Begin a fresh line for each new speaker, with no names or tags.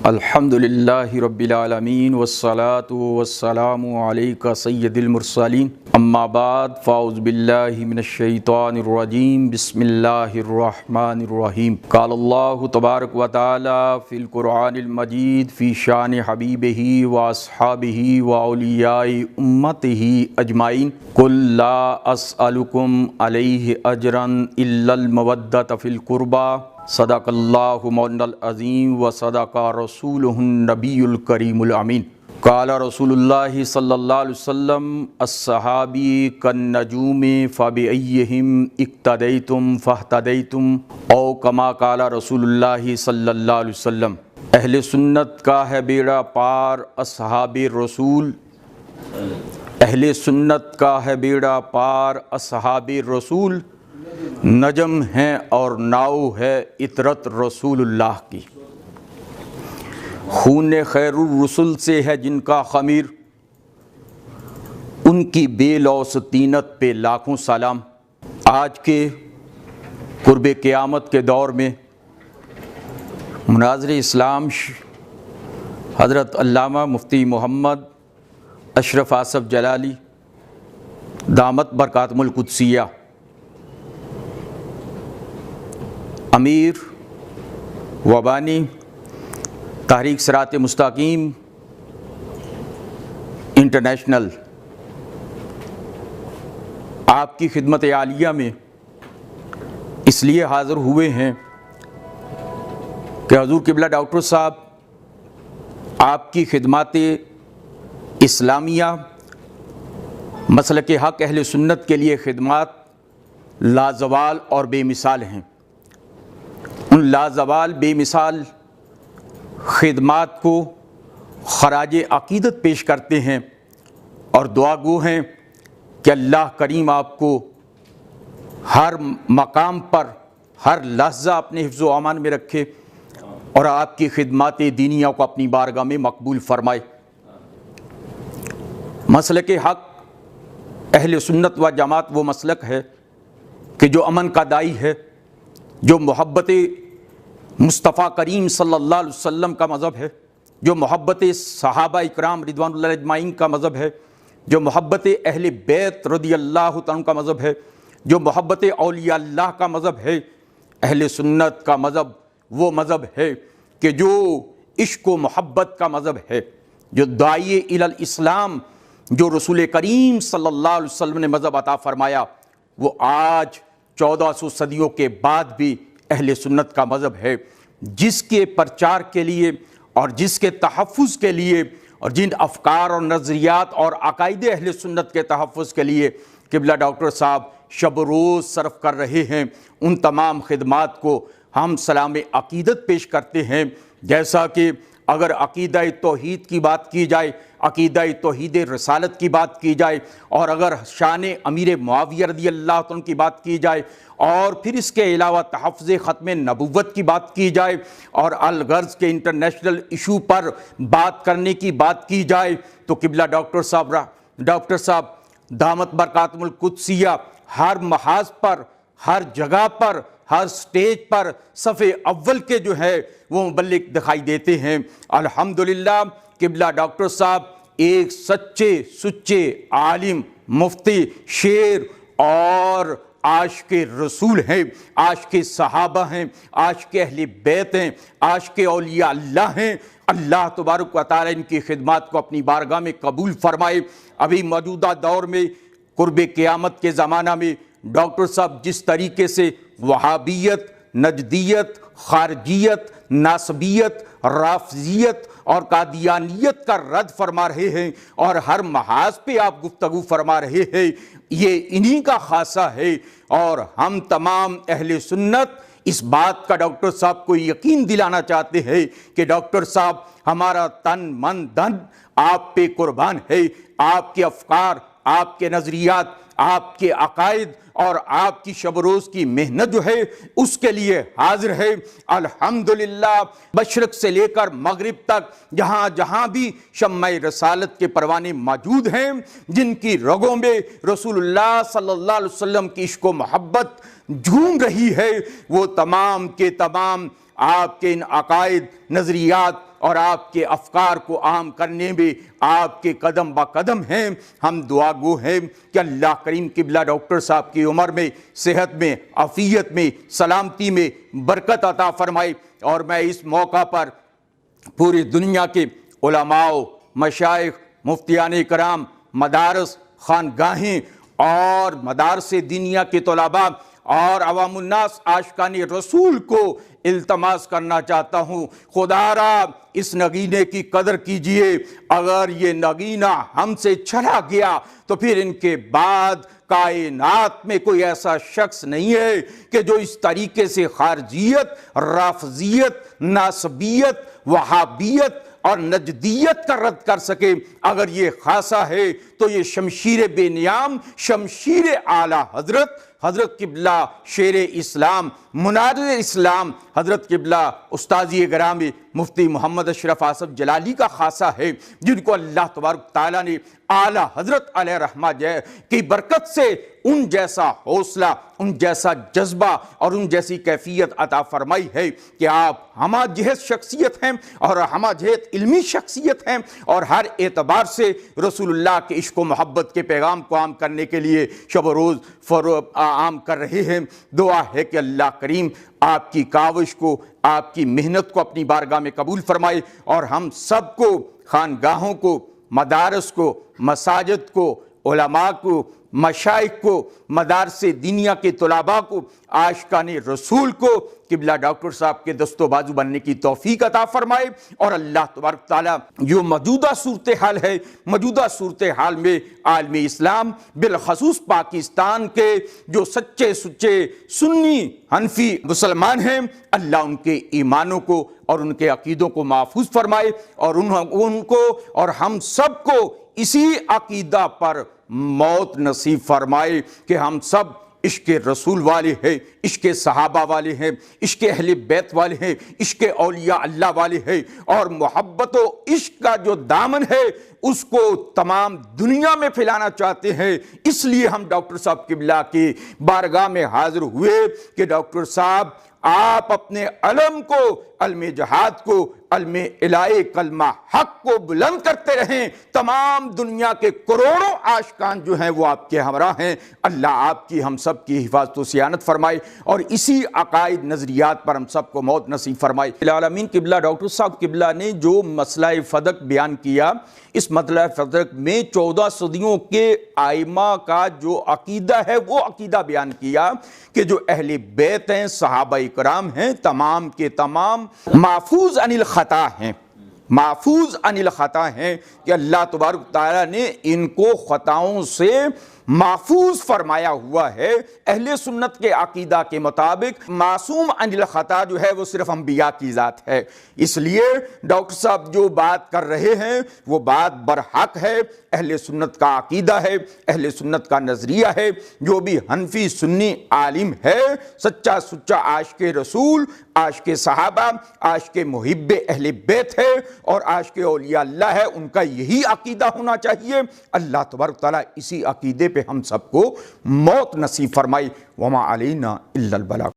الحمدللہ رب العالمین والصلاة والسلام علیکہ سید المرسلین اما بعد فاعوذ باللہ من الشیطان الرجیم بسم اللہ الرحمن الرحیم قال اللہ تبارک و تعالی فی القرآن المجید فی شان حبیبہ واصحابہ واولیاء امتہ اجمعین قل لا اسألکم علیہ اجرا الا المودۃ فی القربى صدق اللہ مولانا العظیم و صدق رسولہ النبی الکریم الامین قال رسول اللہ صلی اللہ علیہ وسلم الصحابی کالنجوم فبأیہم اقتدیتم فاہتدیتم او کما قال رسول اللہ صلی اللہ علیہ وسلم۔ اہل سنت کا ہے بیڑا پار اصحاب رسول، اہل سنت کا ہے بیڑا پار اصحاب رسول، نجم ہیں اور ناؤ ہے اطرت رسول اللہ کی۔ خون خیر الرسل سے ہے جن کا خمیر، ان کی بے لوث طینت پہ لاکھوں سلام۔ آج کے قرب قیامت کے دور میں مناظر اسلام حضرت علامہ مفتی محمد اشرف آصف جلالی دامت برکاتہم القدسیہ امیر وبانی تحریک صراط مستقیم انٹرنیشنل آپ کی خدمت عالیہ میں اس لیے حاضر ہوئے ہیں کہ حضور قبلہ ڈاکٹر صاحب آپ کی خدمات اسلامیہ مسلک حق اہل سنت کے لیے خدمات لازوال اور بے مثال ہیں۔ ان لازوال بے مثال خدمات کو خراج عقیدت پیش کرتے ہیں اور دعا گو ہیں کہ اللہ کریم آپ کو ہر مقام پر ہر لحظہ اپنے حفظ و امان میں رکھے اور آپ کی خدمات دینیہ کو اپنی بارگاہ میں مقبول فرمائے۔ مسلک حق اہل سنت و جماعت وہ مسلک ہے کہ جو امن کا دائی ہے، جو محبت مصطفیٰ کریم صلی اللہ علیہ وسلم کا مذہب ہے، جو محبت صحابہ اکرام رضوان اللہ اجمعین کا مذہب ہے، جو محبت اہل بیت رضی اللہ تعالیٰ کا مذہب ہے، جو محبت اولیاء اللہ کا مذہب ہے۔ اہل سنت کا مذہب وہ مذہب ہے کہ جو عشق و محبت کا مذہب ہے، جو داعی الی الاسلام، جو رسول کریم صلی اللہ علیہ وسلم نے مذہب عطا فرمایا، وہ آج 1400 صدیوں کے بعد بھی اہل سنت کا مذہب ہے، جس کے پرچار کے لیے اور جس کے تحفظ کے لیے اور جن افکار اور نظریات اور عقائد اہل سنت کے تحفظ کے لیے قبلہ ڈاکٹر صاحب شب و روز صرف کر رہے ہیں، ان تمام خدمات کو ہم سلام عقیدت پیش کرتے ہیں۔ جیسا کہ اگر عقیدہ توحید کی بات کی جائے، عقیدہ توحید رسالت کی بات کی جائے، اور اگر شان امیر معاویہ رضی اللہ عنہ کی بات کی جائے، اور پھر اس کے علاوہ تحفظ ختم نبوت کی بات کی جائے، اور الغرض کے انٹرنیشنل ایشو پر بات کرنے کی بات کی جائے، تو قبلہ ڈاکٹر صاحب دامت برکاتہم القدسیہ ہر محاذ پر، ہر جگہ پر، ہر سٹیج پر صف اول کے جو ہے وہ مبلغ دکھائی دیتے ہیں۔ الحمدللہ قبلہ ڈاکٹر صاحب ایک سچے عالم، مفتی، شیر اور عاشق رسول ہیں، عاشق صحابہ ہیں، عاشق اہل بیت ہیں، عاشق اولیاء اللہ ہیں۔ اللہ تبارک و تعالی ان کی خدمات کو اپنی بارگاہ میں قبول فرمائے۔ ابھی موجودہ دور میں قرب قیامت کے زمانہ میں ڈاکٹر صاحب جس طریقے سے وہابیت، نجدیت، خارجیت، ناصبیت، رافضیت اور قادیانیت کا رد فرما رہے ہیں اور ہر محاذ پہ آپ گفتگو فرما رہے ہیں، یہ انہی کا خاصہ ہے۔ اور ہم تمام اہل سنت اس بات کا ڈاکٹر صاحب کو یقین دلانا چاہتے ہیں کہ ڈاکٹر صاحب ہمارا تن من دھن آپ پہ قربان ہے، آپ کے افکار، آپ کے نظریات، آپ کے عقائد اور آپ کی شب روز کی محنت جو ہے اس کے لیے حاضر ہے۔ الحمدللہ مشرق سے لے کر مغرب تک جہاں جہاں بھی شمع رسالت کے پروانے موجود ہیں، جن کی رگوں میں رسول اللہ صلی اللہ علیہ وسلم کی عشق و محبت جھوم رہی ہے، وہ تمام کے تمام آپ کے ان عقائد، نظریات اور آپ کے افکار کو عام کرنے میں آپ کے قدم با قدم ہیں۔ ہم دعا گو ہیں کہ اللہ کریم قبلہ ڈاکٹر صاحب کی عمر میں، صحت میں، عافیت میں، سلامتی میں برکت عطا فرمائے۔ اور میں اس موقع پر پوری دنیا کے علماء، مشائخ، مفتیان کرام، مدارس، خانگاہیں اور مدارس دینیہ کے طلباء اور عوام الناس عاشقان رسول کو التماس کرنا چاہتا ہوں، خدا را اس نگینے کی قدر کیجئے۔ اگر یہ نگینہ ہم سے چلا گیا تو پھر ان کے بعد کائنات میں کوئی ایسا شخص نہیں ہے کہ جو اس طریقے سے خارجیت، رافضیت، ناصبیت، وہابیت اور نجدیت کا رد کر سکے۔ اگر یہ خاصا ہے تو یہ شمشیر بے نیام، شمشیر اعلیٰ حضرت قبلہ شیر اسلام، منار اسلام، حضرت قبلہ استاذی گرامی مفتی محمد اشرف آصف جلالی کا خاصہ ہے، جن کو اللہ تبارک تعالیٰ نے اعلیٰ حضرت علیہ رحمہ کی برکت سے ان جیسا حوصلہ، ان جیسا جذبہ اور ان جیسی کیفیت عطا فرمائی ہے کہ آپ ہمہ جہت شخصیت ہیں اور ہمہ جہت علمی شخصیت ہیں، اور ہر اعتبار سے رسول اللہ کے عشق و محبت کے پیغام کو عام کرنے کے لیے شب و روز عام کر رہے ہیں۔ دعا ہے کہ اللہ کریم آپ کی کاوش کو، آپ کی محنت کو اپنی بارگاہ میں قبول فرمائے، اور ہم سب کو، خانگاہوں کو، مدارس کو، مساجد کو، علماء کو، مشائخ کو، مدارس دینیہ کے طلباء کو، عاشقان رسول کو قبلہ ڈاکٹر صاحب کے دست و بازو بننے کی توفیق عطا فرمائے۔ اور اللہ تبارک تعالیٰ جو موجودہ صورتحال ہے، موجودہ صورتحال میں عالم اسلام بالخصوص پاکستان کے جو سچے سنی حنفی مسلمان ہیں، اللہ ان کے ایمانوں کو اور ان کے عقیدوں کو محفوظ فرمائے، اور ان کو اور ہم سب کو اسی عقیدہ پر موت نصیب فرمائے کہ ہم سب عشق رسول والے ہیں، عشق صحابہ والے ہیں، عشق اہل بیت والے ہیں، عشق اولیاء اللہ والے ہیں، اور محبت و عشق کا جو دامن ہے اس کو تمام دنیا میں پھیلانا چاہتے ہیں۔ اس لیے ہم ڈاکٹر صاحب قبلہ کی بارگاہ میں حاضر ہوئے کہ ڈاکٹر صاحب آپ اپنے علم کو، علم جہاد کو، علم الہی کلمہ حق کو بلند کرتے رہیں۔ تمام دنیا کے کروڑوں عاشقان جو ہیں وہ آپ کے ہمراہ ہیں۔ اللہ آپ کی، ہم سب کی حفاظت و صیانت فرمائے، اور اسی عقائد، نظریات پر ہم سب کو موت نصیب فرمائے۔ العالمین قبلہ ڈاکٹر صاحب قبلہ نے جو مسئلہ فدق بیان کیا، اس مسئلہ فدق میں 14 صدیوں کے ائمہ کا جو عقیدہ ہے وہ عقیدہ بیان کیا کہ جو اہل بیت ہیں، صحابہ کرام ہیں، تمام کے تمام محفوظ عن الخطا ہیں، محفوظ عن الخطا ہیں، کہ اللہ تبارک تعالیٰ نے ان کو خطاؤں سے محفوظ فرمایا ہوا ہے۔ اہل سنت کے عقیدہ کے مطابق معصوم عن الخطا جو ہے وہ صرف انبیاء کی ذات ہے۔ اس لیے ڈاکٹر صاحب جو بات کر رہے ہیں وہ بات برحق ہے، اہل سنت کا عقیدہ ہے، اہل سنت کا نظریہ ہے۔ جو بھی حنفی سنی عالم ہے، سچا سچا عاشق رسول، عاشق صحابہ، عاشق محب اہل بیت ہے اور عاشق اولیاء اللہ ہے، ان کا یہی عقیدہ ہونا چاہیے۔ اللہ تبارک تعالیٰ اسی عقیدے پہ ہم سب کو موت نصیب فرمائی۔ وما علینا الا البلاغ۔